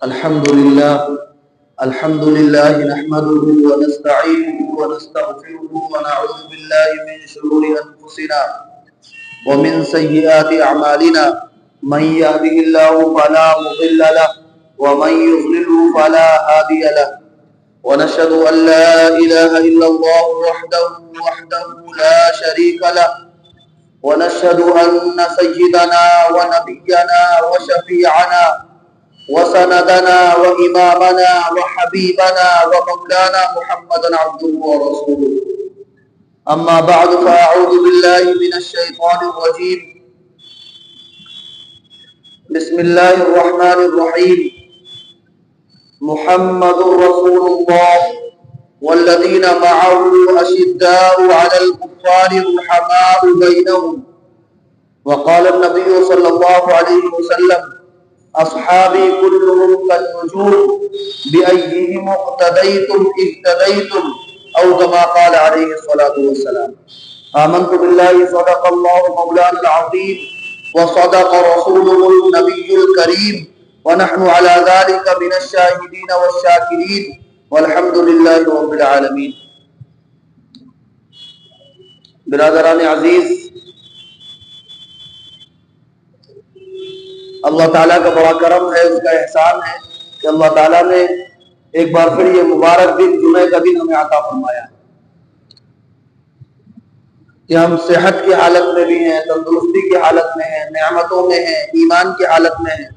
الحمد لله نحمده ونستعينه ونستغفره ونعوذ بالله من شرور أنفسنا ومن سيئات أعمالنا من يهده الله فلا مضل له ومن يضلله فلا هادي له ونشهد أن لا إله إلا الله وحده لا شريك له ونشهد أن سيدنا ونبينا وشفيعنا وسندنا وإمامنا وحبيبنا ومولانا محمدا عبده ورسوله أما بعد فأعوذ بالله من الشيطان الرجيم بسم الله الرحمن الرحيم محمد رسول الله والذين معه أشداء على الكفار رحماء بينهم وقال النبي صلى الله عليه وسلم أصحابي كلهم كالنجوم بأيهم اقتديتم اهتديتم أو كما قال عليه الصلاة والسلام آمنت بالله صدق الله مولانا العظيم وصدق رسوله النبي الكريم ونحن على ذلك من الشاهدين والشاكرين والحمد لله رب العالمين. برادران عزیز، اللہ تعالیٰ کا بڑا کرم ہے، اس کا احسان ہے کہ اللہ تعالیٰ نے ایک بار پھر یہ مبارک دن جمعہ کا دن ہمیں عطا فرمایا کہ ہم صحت کی حالت میں بھی ہیں، تندرستی کی حالت میں ہیں، نعمتوں میں ہیں، ایمان کی حالت میں ہیں.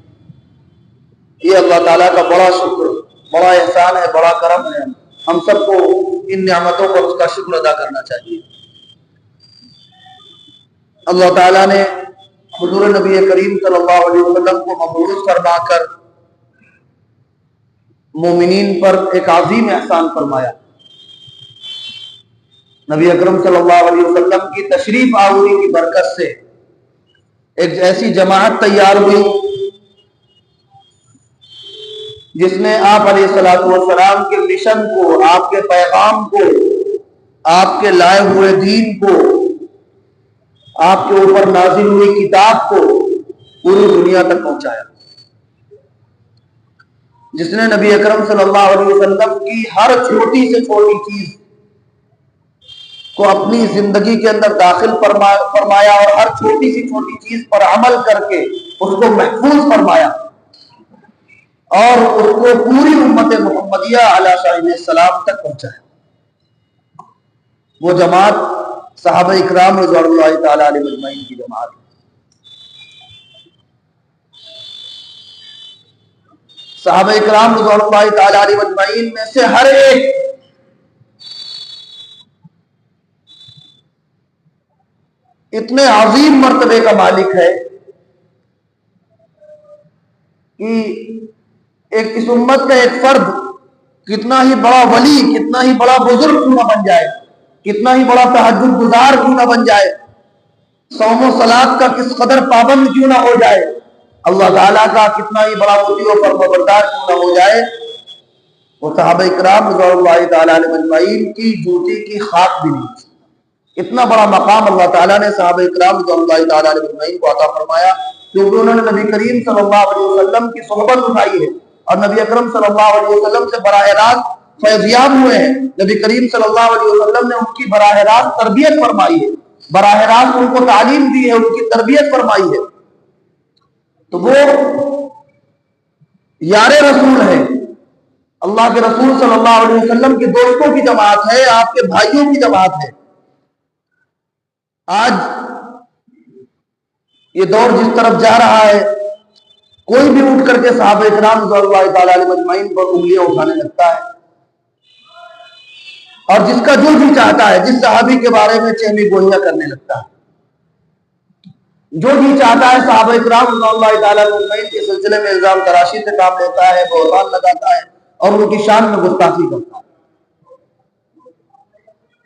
یہ اللہ تعالیٰ کا بڑا شکر، بڑا احسان ہے، بڑا کرم ہے. ہم سب کو ان نعمتوں پر اس کا شکر ادا کرنا چاہیے. اللہ تعالیٰ نے حضور نبی کریم صلی اللہ علیہ وسلم کو مبعوث فرما کر مومنین پر ایک عظیم احسان فرمایا. نبی اکرم صلی اللہ علیہ وسلم کی تشریف آوری کی برکت سے ایک ایسی جماعت تیار ہوئی جس نے آپ علیہ الصلوۃ والسلام کے مشن کو، آپ کے پیغام کو، آپ کے لائے ہوئے دین کو، آپ کے اوپر نازل ہوئی کتاب کو پوری دنیا تک پہنچایا. جس نے نبی اکرم صلی اللہ علیہ وسلم کی ہر چھوٹی سے چھوٹی چیز کو اپنی زندگی کے اندر داخل فرمایا اور ہر چھوٹی سی چھوٹی چیز پر عمل کر کے اس کو محفوظ فرمایا اور اس کو پوری امت محمدیہ علیہ صاحب السلام تک پہنچایا. وہ جماعت صحابہ اکرام رضوان اللہ تعالی علیہ اجمعین کی جماعت. صحابہ اکرام رضوان اللہ تعالی علیہ اجمعین میں سے ہر ایک اتنے عظیم مرتبے کا مالک ہے کہ اس امت کا ایک فرد کتنا ہی بڑا ولی، کتنا ہی بڑا بزرگ کیوں نہ بن جائے، کتنا ہی بڑا تہجد گزار کیوں نہ بن جائے، صوم و صلاۃ کا کس قدر پابند کیوں نہ ہو جائے، اللہ تعالیٰ کا کتنا ہی بڑا مطیع و فرمانبردار کیوں نہ ہو جائے، وہ صحابہ اکرام رضوان اللہ تعالی علیہ اجمعین کی جوتی کی خاک بھی نہیں. اتنا بڑا مقام اللہ تعالیٰ نے صحابہ اکرام رضوان اللہ تعالی علیہ اجمعین کو عطا فرمایا کیونکہ انہوں نے نبی کریم صلی اللہ علیہ وسلم کی صحبت اٹھائی ہے اور نبی اکرم صلی اللہ علیہ وسلم سے براہ راست فیضیاب ہوئے ہیں. نبی کریم صلی اللہ علیہ وسلم نے ان کی براہ راست تربیت فرمائی ہے، براہ راست ان کو تعلیم دی ہے، ان کی تربیت فرمائی ہے. تو وہ یار رسول ہے، اللہ کے رسول صلی اللہ علیہ وسلم کے دوستوں کی جماعت ہے، آپ کے بھائیوں کی جماعت ہے. آج یہ دور جس طرف جا رہا ہے، کوئی بھی اٹھ کر کے صحابہ اکرام رضوان اللہ تعالی علیہ اجمعین پر انگلیاں اٹھانے لگتا ہے اور جس کا جو جی چاہتا ہے، جس صحابی کے بارے میں چہمی گوئیاں کرنے لگتا ہے، جو جی چاہتا ہے صحابہ اکرام رضوان اللہ تعالی علیہ اجمعین کے سلسلے میں الزام تراشی سے کام لیتا ہے، بہتان لگاتا ہے اور ان کی شان میں گستاخی کرتا ہے.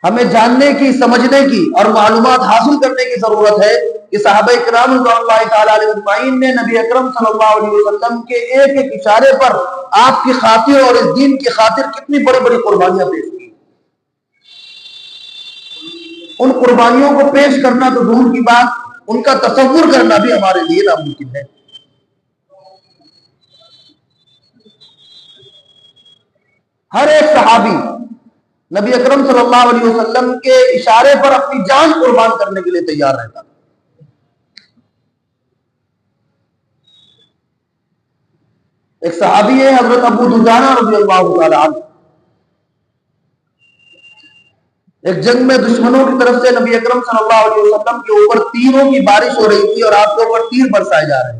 ہمیں جاننے کی، سمجھنے کی اور معلومات حاصل کرنے کی ضرورت ہے کہ صحابہ اکرام رضوان اللہ تعالی علیہ اجمعین نے نبی اکرم صلی اللہ علیہ وسلم کے ایک ایک اشارے پر آپ کی خاطر اور اس دین کی خاطر کتنی بڑی بڑی قربانیاں پیش کی. ان قربانیوں کو پیش کرنا تو دور کی بات، ان کا تصور کرنا بھی ہمارے لیے ناممکن ہے. ہر ایک صحابی نبی اکرم صلی اللہ علیہ وسلم کے اشارے پر اپنی جان قربان کرنے کے لیے تیار رہتا. ایک صحابی ہے حضرت ابو دجانہ رضی اللہ تعالی عنہ. ایک جنگ میں دشمنوں کی طرف سے نبی اکرم صلی اللہ علیہ وسلم کے اوپر تیروں کی بارش ہو رہی تھی اور آپ کے اوپر تیر برسائے جا رہے ہیں.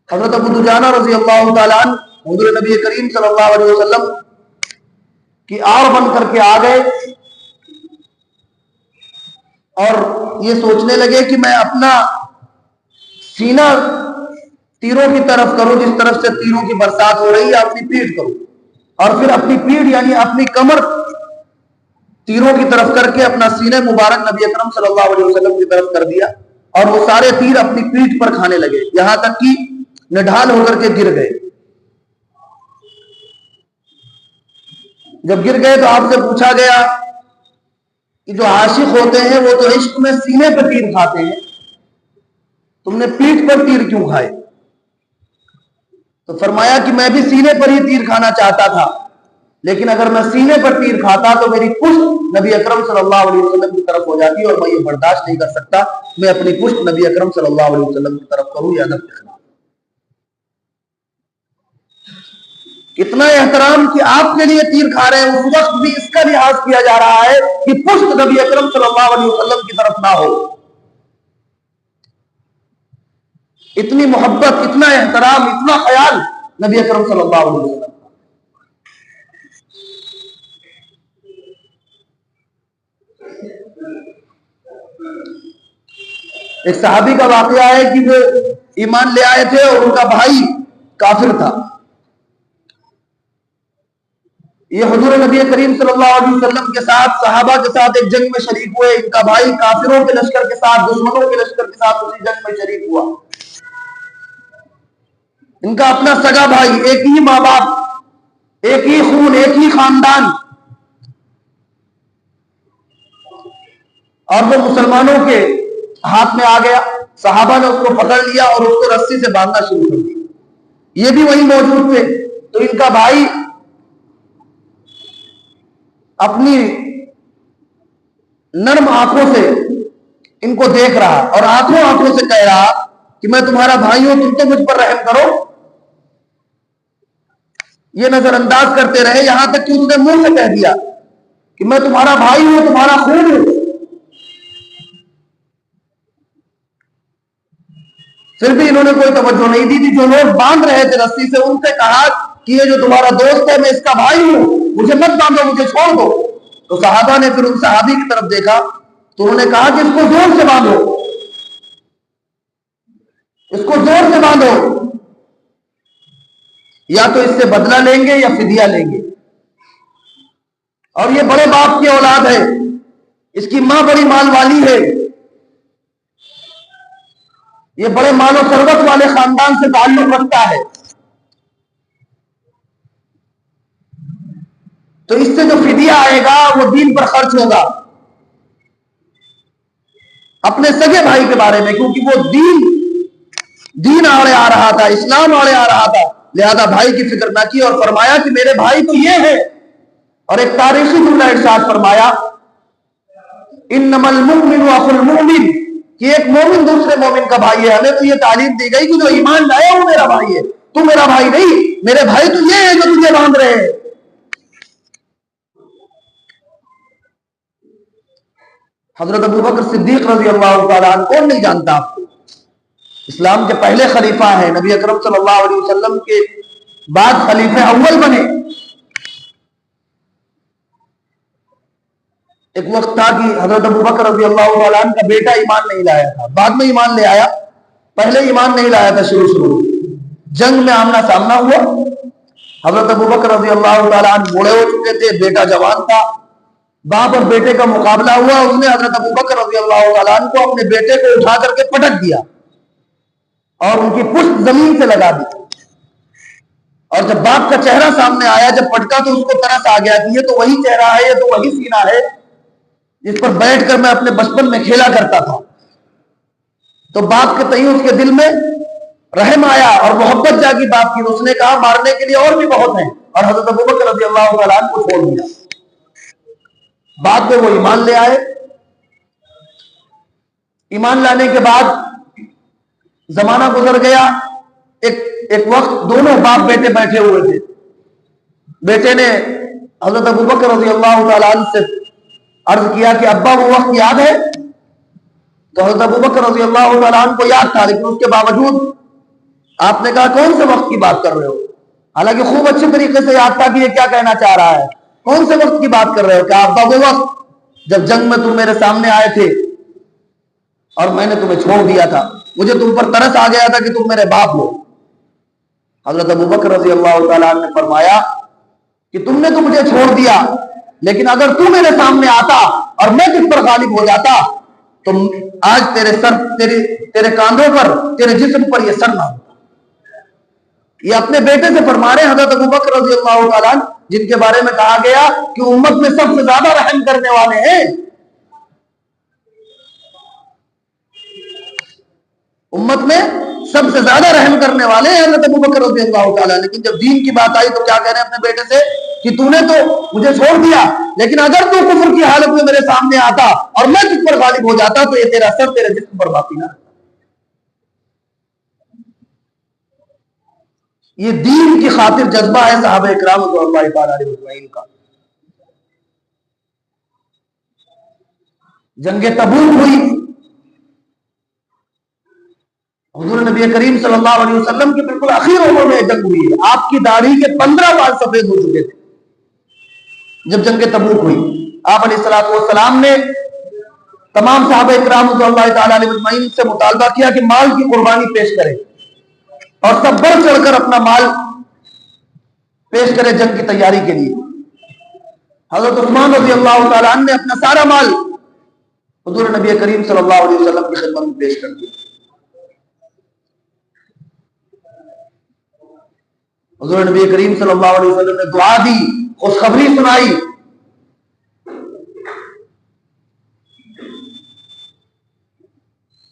حضرت ابو دجانہ رضی اللہ تعالیٰ عنہ حضور نبی کریم صلی اللہ علیہ وسلم کی آڑ بن کر کے آ گئے اور یہ سوچنے لگے کہ میں اپنا سینہ تیروں کی طرف کروں، جس طرف سے تیروں کی برسات ہو رہی ہے اپنی پیٹھ کروں، اور پھر اپنی پیٹھ یعنی اپنی کمر تیروں کی طرف کر کے اپنا سینہ مبارک نبی اکرم صلی اللہ علیہ وسلم کی طرف کر دیا اور وہ سارے تیر اپنی پیٹھ پر کھانے لگے یہاں تک کہ نڈھال ہو کر کے گر گئے. جب گر گئے تو آپ سے پوچھا گیا کہ جو عاشق ہوتے ہیں وہ تو عشق میں سینے پر تیر کھاتے ہیں، تم نے پیٹھ پر تیر کیوں کھائے؟ تو فرمایا کہ میں بھی سینے پر ہی تیر کھانا چاہتا تھا، لیکن اگر میں سینے پر تیر کھاتا تو میری پشت نبی اکرم صلی اللہ علیہ وسلم کی طرف ہو جاتی اور میں یہ برداشت نہیں کر سکتا، میں اپنی پشت نبی اکرم صلی اللہ علیہ وسلم کی طرف کروں یا نہ. اتنا احترام کہ آپ کے لیے تیر کھا رہے ہیں، اس وقت بھی اس کا لحاظ کیا جا رہا ہے کہ پشت نبی اکرم صلی اللہ علیہ وسلم کی طرف نہ ہو. اتنی محبت، اتنا احترام، اتنا خیال نبی اکرم صلی اللہ علیہ وسلم. ایک صحابی کا واقعہ ہے کہ وہ ایمان لے آئے تھے اور ان کا بھائی کافر تھا. یہ حضور نبی کریم صلی اللہ علیہ وسلم کے ساتھ صحابہ کے ساتھ ایک جنگ میں شریک ہوئے. ان کا بھائی کافروں کے لشکر کے ساتھ، دشمنوں کے لشکر کے ساتھ اسی جنگ میں شریک ہوا. ان کا اپنا سگا بھائی، ایک ہی ماں باپ، ایک ہی خون، ایک ہی خاندان، اور وہ مسلمانوں کے ہاتھ میں آ گیا. صحابہ نے اس کو پکڑ لیا اور اس کو رسی سے باندھنا شروع کر دیا. یہ بھی وہی موجود تھے. تو ان کا بھائی اپنی نرم آنکھوں سے ان کو دیکھ رہا اور آنکھوں سے کہہ رہا کہ میں تمہارا بھائی ہوں، تم تو مجھ پر رحم کرو. یہ نظر انداز کرتے رہے یہاں تک کہ اس نے منہ سے کہہ دیا کہ میں تمہارا بھائی ہوں، تمہارا خون ہوں. پھر بھی انہوں نے کوئی توجہ نہیں دی تھی. جو لوگ باندھ رہے تھے رسی سے ان سے کہا کہ یہ جو تمہارا دوست ہے میں اس کا بھائی ہوں، مجھے مت باندھو، مجھے چھوڑ دو. تو صحابہ نے پھر ان صحابی کی طرف دیکھا تو انہوں نے کہا کہ اس کو زور سے باندھو، اس کو زور سے باندھو، یا تو اس سے بدلہ لیں گے یا فدیہ لیں گے. اور یہ بڑے باپ کی اولاد ہے، اس کی ماں بڑی مال والی ہے، یہ بڑے مال و ثروت والے خاندان سے تعلق رکھتا ہے. تو اس سے جو فدیہ آئے گا وہ دین پر خرچ ہوگا، اپنے سگے بھائی کے بارے میں، کیونکہ وہ دین آڑے آ رہا تھا، اسلام آڑے آ رہا تھا، لہذا بھائی کی فکر نہ کی اور فرمایا کہ میرے بھائی تو یہ ہے. اور ایک تاریخی جملہ ارشاد فرمایا انما المؤمن اخو المؤمن، کہ ایک مومن دوسرے مومن کا بھائی ہے. ہمیں تو یہ تعلیم دی گئی کہ جو ایمان لایا وہ میرا بھائی ہے، تو میرا بھائی نہیں، میرے بھائی تو یہ ہے جو تجھے باندھ رہے ہیں. حضرت ابو بکر صدیق رضی اللہ تعالیٰ عنہ کون نہیں جانتا آپ کو؟ اسلام کے پہلے خلیفہ ہیں، نبی اکرم صلی اللہ علیہ وسلم کے بعد خلیفہ اول بنے. ایک وقت تھا کہ حضرت ابو بکر رضی اللہ تعالیٰ عنہ کا بیٹا ایمان نہیں لایا تھا، بعد میں ایمان لے آیا، پہلے ایمان نہیں لایا تھا. شروع جنگ میں آمنا سامنا ہوا. حضرت ابو بکر رضی اللہ تعالیٰ عنہ بوڑھے ہو چکے تھے، بیٹا جوان تھا. باپ اور بیٹے کا مقابلہ ہوا. اس نے حضرت ابو بکر رضی اللہ تعالیٰ عنہ کو اپنے بیٹے کو اٹھا کر کے پٹک دیا اور ان کی پشت زمین سے لگا دی. اور جب باپ کا چہرہ سامنے آیا، جب پٹکا تو اس کو ترس آ گیا کہ یہ تو وہی چہرہ ہے، یہ تو وہی سینہ ہے جس پر بیٹھ کر میں اپنے بچپن میں کھیلا کرتا تھا. تو باپ کے تئیں اس کے دل میں رحم آیا اور محبت جاگی باپ کی. اس نے کہا مارنے کے لیے اور بھی بہت ہیں, اور حضرت ابوبکر رضی اللہ تعالیٰ عنہ کو چھوڑ دیا. بعد میں وہ ایمان لے آئے. ایمان لانے کے بعد زمانہ گزر گیا. ایک وقت دونوں باپ بیٹے بیٹھے ہوئے تھے. بیٹے نے حضرت ابوبکر رضی اللہ تعالیٰ عنہ سے عرض کیا کہ ابا وہ وقت یاد ہے؟ تو حضرت ابوبکر رضی اللہ تعالیٰ عنہ کو یاد تھا, لیکن اس کے باوجود آپ نے کہا کون سے وقت کی بات کر رہے ہو؟ حالانکہ خوب اچھے طریقے سے یاد تھا کہ یہ کیا کہنا چاہ رہا ہے. کون سے وقت کی بات کر رہے ہو؟ کہ ابا وہ وقت جب جنگ میں تم میرے سامنے آئے تھے اور میں نے تمہیں چھوڑ دیا تھا, مجھے تم پر ترس آ گیا تھا کہ تم میرے باپ ہو. حضرت ابوبکر رضی اللہ تعالیٰ عنہ نے فرمایا کہ تم نے تو مجھے چھوڑ دیا, لیکن اگر تو میرے سامنے آتا اور میں تجھ پر غالب ہو جاتا تو آج تیرے کاندھوں پر, تیرے جسم پر یہ سر نہ ہوتا. یہ اپنے بیٹے سے فرما رہے حضرت ابوبکر رضی اللہ تعالیٰ عنہ, جن کے بارے میں کہا گیا کہ امت میں سب سے زیادہ رحم کرنے والے ہیں. امت میں سب سے زیادہ رحم کرنے والے ہیں حضرت ابوبکر رضی اللہ تعالیٰ. لیکن جب دین کی بات آئی تو کیا کہہ رہے ہیں اپنے بیٹے سے کہ تو نے تو مجھے چھوڑ دیا, لیکن اگر تو کفر کی حالت میں میرے سامنے آتا اور میں تجھ پر غالب ہو جاتا تو یہ تیرا سر تیرے جسم پر باقی نہ. یہ دین کی خاطر جذبہ ہے صحابہ اکرام رضوان اللہ تعالیٰ علیہ اجمعین کا. جنگ تبوک ہوئی, حضور نبی کریم صلی اللہ علیہ وسلم کے بالکل آخر عمر میں جنگ ہوئی ہے. آپ کی داڑھی کے 15 بال سفید ہو چکے تھے جب جنگ تبوک ہوئی. آپ علیہ الصلوۃ والسلام نے تمام صحابہ اکرام رضوان اللہ تعالیٰ علیہ اجمعین سے مطالبہ کیا کہ مال کی قربانی پیش کریں, اور سب بڑھ چڑھ کر اپنا مال پیش کرے جنگ کی تیاری کے لیے. حضرت عثمان رضی اللہ تعالیٰ عنہ نے اپنا سارا مال حضور نبی کریم صلی اللہ علیہ وسلم کی خدمت میں پیش کر دیا. حضور نبی کریم صلی اللہ علیہ وسلم نے دعا دی, خوشخبری سنائی.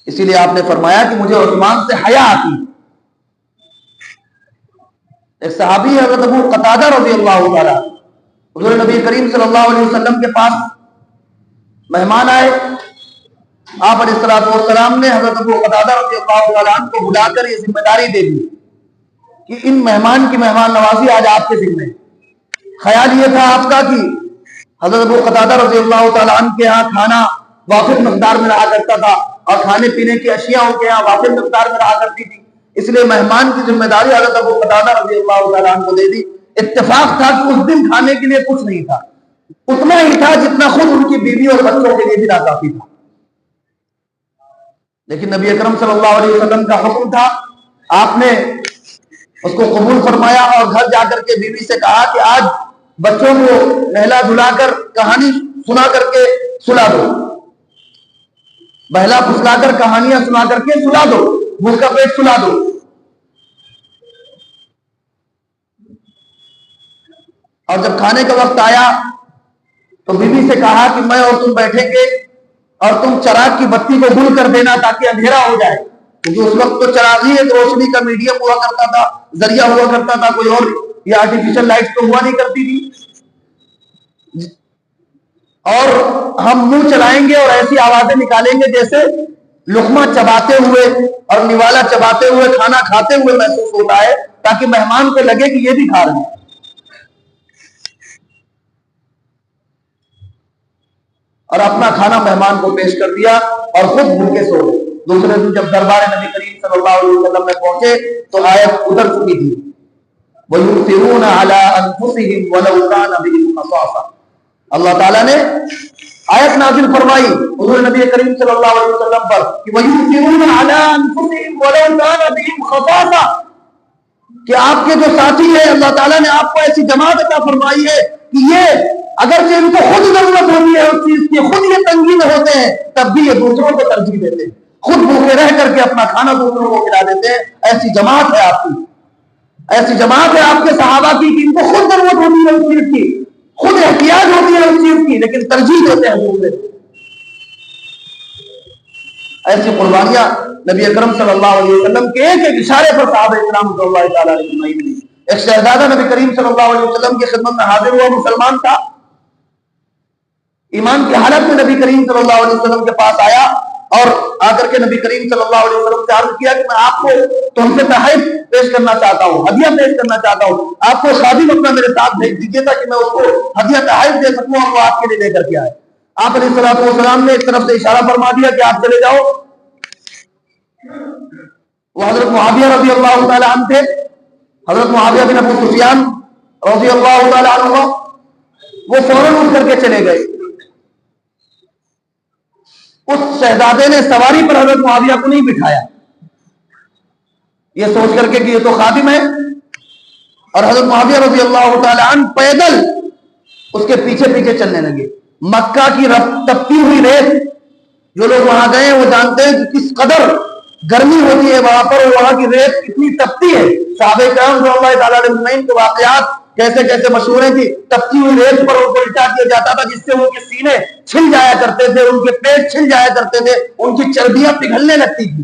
اسی لیے آپ نے فرمایا کہ مجھے عثمان سے حیا آتی. ایک صحابی حضرت ابو قتادہ رضی اللہ تعالیٰ حضور نبی کریم صلی اللہ علیہ وسلم کے پاس مہمان آئے. آپ علیہ الصلوۃ والسلام نے حضرت ابو قتادہ رضی اللہ تعالیٰ عنہ کو بلا کر یہ ذمہ داری دے دی کہ ان مہمان کی مہمان نوازی آج آپ کے ذمہ. خیال یہ تھا آپ کا کہ حضرت ابو قتادہ رضی اللہ تعالیٰ عنہ کے ہاں کھانا وافر مقدار میں رہا کرتا تھا, اور کھانے پینے کی اشیاء ان کے ہاں وافر مقدار میں رہا کرتی تھی, اس لیے مہمان کی ذمہ داری حضرت ابو قتادہ رضی اللہ تعالیٰ عنہ کو دے دی. اتفاق تھا کہ اس دن کھانے کے لیے کچھ نہیں تھا, اتنا ہی تھا جتنا خود ان کی بیوی اور بچوں کے لیے بھی ناکافی تھا. لیکن نبی اکرم صلی اللہ علیہ وسلم کا حکم تھا, آپ نے اس کو قبول فرمایا اور گھر جا کر کے بیوی سے کہا کہ آج بچوں کو نہلا دھلا کر کہانی سنا کر کے سلا دو, بہلا پھسلا کر کہانیاں سنا کر کے سلا دو, بھوکا پیٹ سلا دو. اور جب کھانے کا وقت آیا تو بیوی سے کہا کہ میں اور تم بیٹھیں گے اور تم چراغ کی بتی کو گل کر دینا تاکہ اندھیرا ہو جائے, کیونکہ اس وقت تو چراغ ہی ایک روشنی کا میڈیم ہوا کرتا تھا, ذریعہ ہوا کرتا تھا, کوئی اور یہ آرٹیفیشل لائٹ تو ہوا نہیں کرتی تھی. اور ہم منہ چلائیں گے اور ایسی آوازیں نکالیں گے جیسے لقمہ چباتے ہوئے اور نوالا چباتے ہوئے کھانا کھاتے ہوئے محسوس ہوتا ہے, تاکہ مہمان کو لگے کہ یہ بھی کھا رہے ہیں. اور اپنا کھانا مہمان کو پیش کر دیا اور خود بھوکے سو گئے. دوسرے دن جب دربار نبی کریم صلی اللہ علیہ وسلم میں پہنچے تو آیت اتر چکی تھی, وَيُؤْثِرُونَ عَلَىٰ أَنفُسِهِمْ وَلَوْ كَانَ بِهِمْ خَصَاصَةٌ. اللہ تعالیٰ نے آیت نازل فرمائی حضور نبی کریم صلی اللہ علیہ وسلم پر کہ وَيُؤْثِرُونَ عَلَىٰ أَنفُسِهِمْ وَلَوْ كَانَ بِهِمْ خَصَاصَةٌ, کہ آپ کے جو ساتھی ہیں اللہ تعالیٰ نے آپ کو ایسی جماعت عطا فرمائی ہے کہ یہ اگرچہ ان کو خود ضرورت ہوتی ہے اس چیز کی, خود یہ تنگی میں ہوتے ہیں, تب بھی یہ دوسروں کو ترجیح دیتے ہیں, خود بھوکے رہ کر کے اپنا کھانا دوسروں کو کھلا دیتے ہیں. ایسی جماعت ہے آپ کی, ایسی جماعت ہے آپ کے صحابہ کی کہ ان کو خود ضرورت ہوتی ہے اس چیز کی, خود احتیاج ہوتی ہے اس چیز کی, لیکن ترجیح دیتے ہیں دوسرے. ایسی قربانیاں نبی اکرم صلی اللہ علیہ وسلم کے ایک ایک اشارے پر صحابہ کرام رضی اللہ تعالیٰ عنہم نے دی۔ ایک شہزادہ نبی کریم صلی اللہ علیہ وسلم کی خدمت میں حاضر ہوا، مسلمان تھا، ایمان کی حالت میں نبی کریم صلی اللہ علیہ وسلم کے پاس آیا اور آ کر کے نبی کریم صلی اللہ علیہ وسلم سے عرض کیا کہ میں آپ کو تحفے تحائف پیش کرنا چاہتا ہوں، ہدیہ پیش کرنا چاہتا ہوں، آپ کو خادم اپنا میرے ساتھ بھیج دیجیے تاکہ میں اس کو ہدیہ تحائف دے سکوں اور وہ آپ کے لیے لے کر کے آئے۔ آپ علیہ الصلوۃ والسلام نے ایک طرف سے اشارہ فرما دیا کہ آپ چلے جاؤ۔ وہ حضرت معاویہ رضی اللہ تعالی عنہ تھے، حضرت معاویہ بن ابو سفیان رضی اللہ تعالی عنہ، وہ فوراً اٹھ کر کے چلے گئے۔ اس شہزادے نے سواری پر حضرت معاویہ کو نہیں بٹھایا، یہ سوچ کر کے کہ یہ تو خادم ہے، اور حضرت معاویہ رضی اللہ تعالی عنہ پیدل اس کے پیچھے پیچھے چلنے لگے۔ مکہ کی تپتی ہوئی ریت، جو لوگ وہاں گئے وہ جانتے ہیں کہ کس قدر گرمی ہوتی ہے وہاں پر، اور وہاں کی ریت کتنی تپتی ہے۔ صحابہ کرام رضی اللہ تعالیٰ عنہ کے واقعات کیسے کیسے مشہور ہیں کہ تپتی ہوئی ریت پر ان کو الٹا دیا جاتا تھا جس سے ان کے سینے چھل جایا کرتے تھے، ان کے پیٹ چھل جایا کرتے تھے، ان کی چربیاں پگھلنے لگتی تھی۔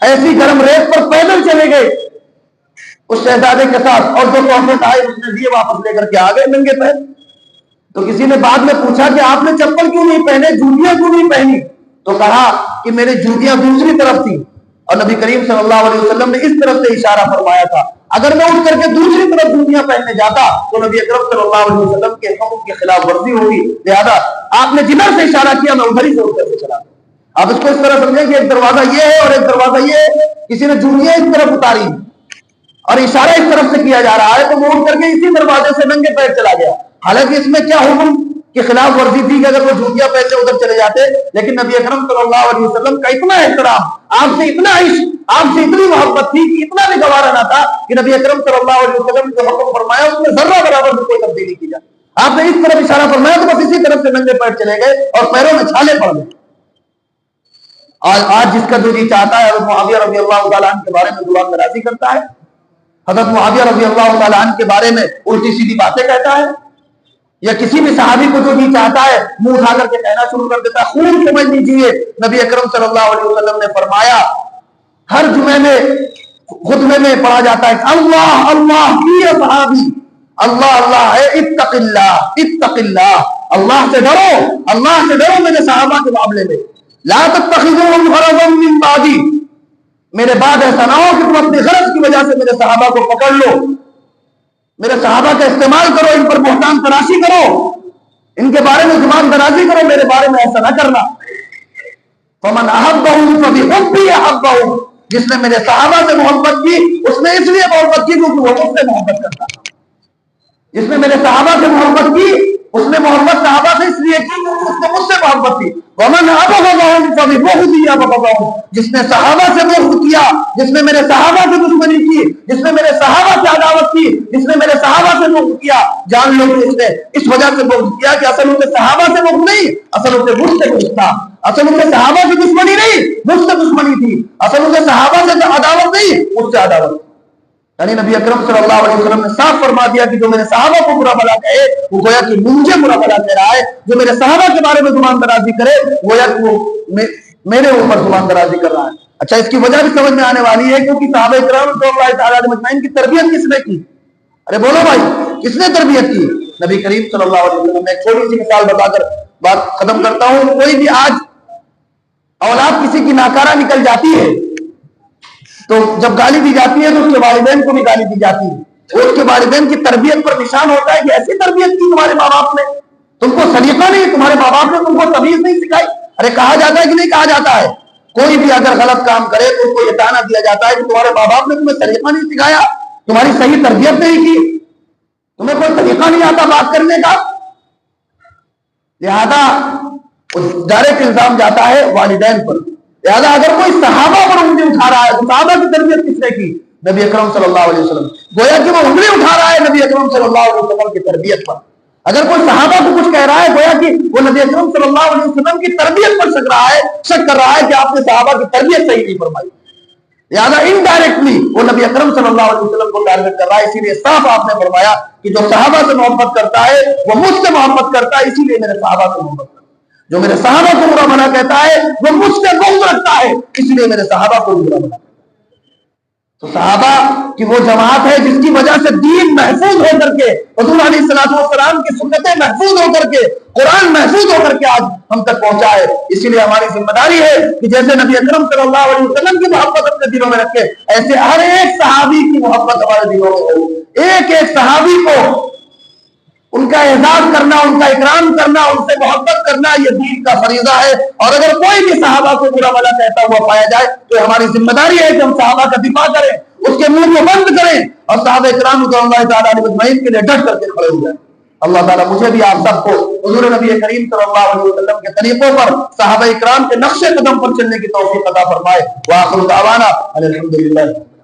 ایسی گرم ریت پر پیدل چلے گئے اس شہزادے کے ساتھ، اور جو تحفے تحائف اس نے دیے واپس لے کر کے آ گئے ننگے پیر۔ تو کسی نے بعد میں پوچھا کہ آپ نے چپل کیوں نہیں پہنے، جوتیاں کیوں نہیں پہنی؟ تو کہا کہ میری جوتیاں دوسری طرف تھی، اور نبی کریم صلی اللہ علیہ وسلم نے اس طرف سے اشارہ فرمایا تھا، اگر میں اٹھ کر کے دوسری طرف جوتیاں پہننے جاتا تو نبی اکرم صلی اللہ علیہ وسلم کے حکم کی خلاف ورزی ہوگی، لہذا آپ نے جدھر سے اشارہ کیا میں ادھر ہی سے اٹھ کر کے چلا۔ آپ اس کو اس طرح سمجھیں کہ ایک دروازہ یہ ہے اور ایک دروازہ یہ ہے، کسی نے جوتیاں اس طرف اتاری اور اشارہ اس طرف سے کیا جا رہا ہے تو وہ اٹھ کر کے اسی دروازے سے ننگے پیر چلا گیا، حالانکہ اس میں کیا حکم کی خلاف ورزی تھی کہ اگر وہ جوتیاں پہنتے ادھر چلے جاتے، لیکن نبی اکرم صلی اللہ علیہ وسلم کا اتنا احترام، آپ سے اتنا عشق، آپ سے اتنی محبت تھی کہ اتنا بھی گوارا نہ تھا کہ نبی اکرم صلی اللہ علیہ وسلم جو حکم فرمایا اس میں ذرہ برابر بھی کوئی تبدیلی کی جائے۔ آپ نے اس طرف اشارہ فرمایا تو بس اسی طرف سے ننگے پیر چلے گئے اور پیروں میں چھالے پڑ گئے۔ آج جس کا جو جی چاہتا ہے حضرت معاویہ رضی اللہ تعالیٰ عنہ کے بارے میں زبان درازی کرتا ہے، حضرت معاویہ رضی اللہ تعالیٰ عنہ کے بارے میں الٹی سیدھی باتیں کہتا ہے، یا کسی بھی صحابی کو جو جی چاہتا ہے منہ اٹھا کر کے کہنا شروع کر دیتا ہے۔ خوب سمجھ لیجیے نبی اکرم صلی اللہ علیہ وسلم نے فرمایا، ہر جمعے میں خطبے میں پڑھا جاتا ہے اللہ اللہ کی صحابی، اللہ اللہ ہے، اتق اللہ اتق اللہ، اللہ سے ڈرو میرے صحابہ کے معاملے میں، لا تتخذوهم غرضا من بعدی، میرے بعد ایسا نہ ہو کہ تم اپنی غرض کی وجہ سے میرے صحابہ کو پکڑ لو، میرے صحابہ کا استعمال کرو، ان پر بہتان تراشی کرو، ان کے بارے میں زبان درازی کرو، میرے بارے میں ایسا نہ کرنا۔ فمن احبهم فبحبی احبهم، جس نے میرے صحابہ سے محبت کی اس نے اس لیے محبت کی کیونکہ وہ مجھ سے محبت کرتا تھا، جس نے میرے صحابہ سے محبت کی اس نے محبت صحابہ سے اس لیے کی اس نے مجھ سے محبت کی۔ ومن ابغضهم فببغضی ابغضهم، جس نے صحابہ سے بغض کیا، جس نے میرے صحابہ سے دشمنی کی، جس نے میرے صحابہ سے عداوت کی، جس نے میرے صحابہ سے بغض کیا، جان لو کہ اس نے اس وجہ سے بغض کیا کہ اصل ان کے صحابہ سے بغض نہیں، اصل ان کے مجھ سے بغض تھا، اصل ان کے صحابہ سے دشمنی نہیں مجھ سے دشمنی تھی، اصل ان کے صحابہ سے عداوت نہیں مجھ سے عداوت۔ یعنی نبی اکرم صلی اللہ علیہ وسلم نے صاف فرما دیا کہ جو میرے صحابہ کو برا بھلا کہے وہ گویا کہ مجھے برا بھلا کہہ رہا ہے، جو میرے صحابہ کے بارے میں زبان درازی کرے گویا کہ وہ میرے اوپر زبان درازی کر رہا ہے۔ اچھا، اس کی وجہ بھی سمجھ میں آنے والی ہے کیونکہ صحابہ کرام رضی اللہ تعالیٰ عنہم اجمعین کی تربیت کس نے کی؟ ارے بولو بھائی، کس نے تربیت کی؟ نبی کریم صلی اللہ علیہ وسلم نے۔ ایک چھوٹی سی مثال بتا کر بات ختم کرتا ہوں۔ کوئی بھی آج اولاد کسی کی ناکارہ نکل جاتی ہے تو جب گالی دی جاتی ہے تو اس کے والدین کو بھی گالی دی جاتی ہے، اس کے والدین کی تربیت پر نشان ہوتا ہے کہ ایسی تربیت کی تمہارے ماں باپ نے، تم کو سلیقہ نہیں، تمہارے ماں باپ نے تم کو تمیز نہیں سکھائی۔ ارے کہا جاتا ہے کہ نہیں کہا جاتا ہے؟ کوئی بھی اگر غلط کام کرے تو اس کو یہ تانا دیا جاتا ہے کہ تمہارے ماں باپ نے تمہیں سلیقہ نہیں سکھایا، تمہاری صحیح تربیت نہیں کی، تمہیں کوئی طریقہ نہیں آتا بات کرنے کا، لہذا ڈائریکٹ الزام جاتا ہے والدین پر۔ لہذا اگر کوئی صحابہ پر انگلی اٹھا رہا ہے تو صحابہ کی تربیت کس نے کی؟ نبی اکرم صلی اللہ علیہ وسلم۔ گویا کہ وہ انگلی اٹھا رہا ہے نبی اکرم صلی اللہ علیہ وسلم کی تربیت پر۔ اگر کوئی صحابہ کو کچھ کہہ رہا ہے گویا کہ وہ نبی اکرم صلی اللہ علیہ وسلم کی تربیت پر شک کر رہا ہے کہ آپ نے صحابہ کی تربیت صحیح نہیں فرمائی، لہذا انڈائریکٹلی وہ نبی اکرم صلی اللہ علیہ وسلم کو ٹارگٹ کر رہا ہے۔ اسی لیے صاف آپ نے فرمایا کہ جو صحابہ سے محبت کرتا ہے وہ مجھ سے محبت کرتا ہے، اسی لیے میرے صحابہ سے محبت کرتا ہے۔ جو میرے صحابہ کو برا بھلا کہتا ہے وہ مجھ سے بغض رکھتا ہے، اس لیے میرے صحابہ کو برا بھلا۔ تو صحابہ کی وہ جماعت ہے جس کی وجہ سے دین محفوظ ہو کر کے، حضور علیہ السلام کی سنتیں محفوظ ہو کر کے، قرآن محفوظ ہو کر کے آج ہم تک پہنچا ہے۔ اسی لیے ہماری ذمہ داری ہے کہ جیسے نبی اکرم صلی اللہ علیہ وسلم کی محبت اپنے دلوں میں رکھے، ایسے ہر ایک صحابی کی محبت ہمارے دلوں میں ہو۔ ایک ایک صحابی کو ان کا اعزاز کرنا، ان کا اکرام کرنا، ان سے محبت کرنا، یہ دین کا فریضہ ہے۔ اور اگر کوئی بھی صحابہ کو برا بھلا کہتا ہوا پایا جائے تو ہماری ذمہ داری ہے کہ ہم صحابہ کا دفاع کریں، اس کے منہ کو بند کریں، اور صحابہ اکرام رضوان اللہ تعالیٰ علیہ اجمعین کے لیے ڈٹ کر کے کھڑے ہو جائیں۔ اللہ تعالیٰ مجھے بھی آپ سب کو حضور نبی کریم صلی اللہ علیہ وسلم کے طریقوں پر، صحابہ اکرام کے نقش قدم پر چلنے کی توفیق عطا فرمائے۔ وآخر دعوانا الحمدللہ۔